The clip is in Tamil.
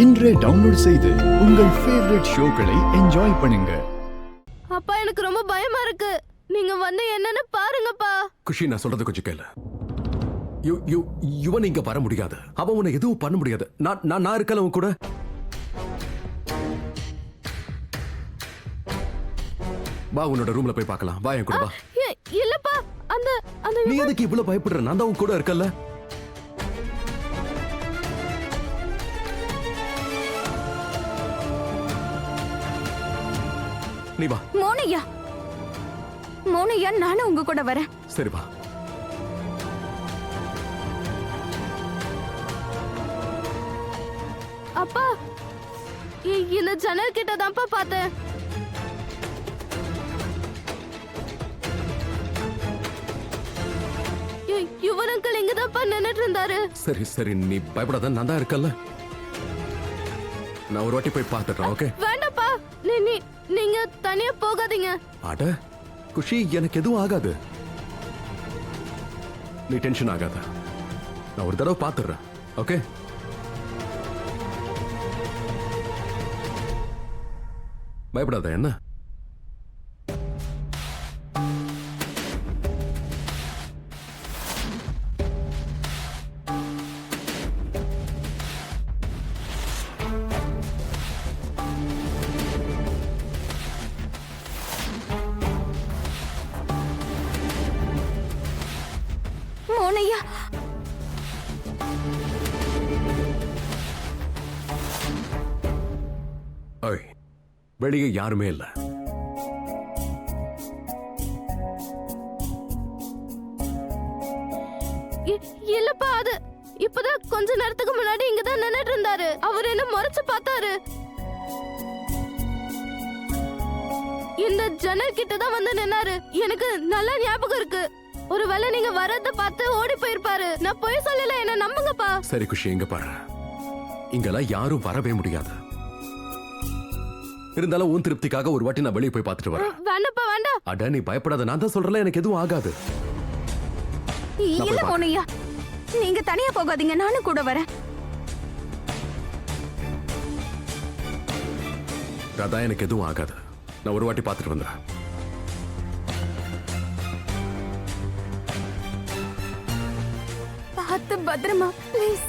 இன்றே டவுன்லோட் செய்து உங்கள் ஃபேவரட் ஷோக்களை என்ஜாய் பண்ணுங்க. அப்பா எனக்கு ரொம்ப பயமா இருக்கு. நீங்க வந்து என்னன்னு பாருங்கப்பா. குஷி, நான் சொல்றது கொஞ்சம் கேளு. இவன் இங்க வர முடியாது. அவன் உன்னை எதுவும் பண்ண முடியாது. நான் இருக்கல உன் கூட. வா, உன்னோட ரூம்ல போய் பார்க்கலாம். வா என் கூட வா. இல்லப்பா, அந்த அந்த நீ எதுக்கு இவ்வளவு பயப்படுற? நான் தான் உன் கூட இருக்கல. நீ வா. மோனையா, மோனையா, நானும் உங்க கூட வரேன். சரி வா. அப்பா, இந்த ஜன்னல் கிட்ட தான்ப்பா பார்த்தேன். யுவன் அங்கிள் இங்கதான்ப்பா நின்னுட்டு இருந்தாரு. சரி சரி, நீ பயப்படாத, நான் தான் இருக்கல. நான் ஒரு வாட்டி போய் பார்த்துட்டேன். ஓகே? வேண்டாப்பா, நீங்க தனியா போகாதீங்க. அட குஷி, எனக்கு எதுவும் ஆகாது. நீ டென்ஷன் ஆகாத. நான் ஒரு தடவை பார்த்துடுறேன். ஓகே? பயப்படாத. என்ன மோனையா, வெளியே யாருமே இல்ல. இல்லப்பா, அது இப்பதான் கொஞ்ச நேரத்துக்கு முன்னாடி இங்கதான் நின்னுட்டு இருந்தாரு. அவர் என்ன முறைச்சு பார்த்தாரு. இந்த ஜன்னல் கிட்ட தான் வந்து நின்னாரு. எனக்கு நல்ல ஞாபகம் இருக்கு. ஒருவேளை நீங்க வரத பார்த்து ஓடி போயிருப்பாரு. நான் போய் சொல்லல, என்ன நம்புங்கப்பா. சரி குஷி, இங்க பாரு. இங்கெல்லாம் யாரும் வரவே முடியாது. இருந்தாலும் உன் திருப்திக்காக ஒரு வாட்டி நான் வெளியே போய் பார்த்துட்டு வரேன். வேண்டாப்பா, வேண்டாம். அட நீ பயப்படாத, நான் தான் சொல்றேன், எனக்கு எதுவும் ஆகாது. இல்ல மோனையா, நீங்க தனியா போகாதீங்க, நானும் கூட வரேன். ராதா, எனக்கு எதுவும் ஆகாது. நான் ஒரு வாட்டி பார்த்துட்டு வந்துடுறேன். பார்த்து பத்திரமா ப்ளீஸ்.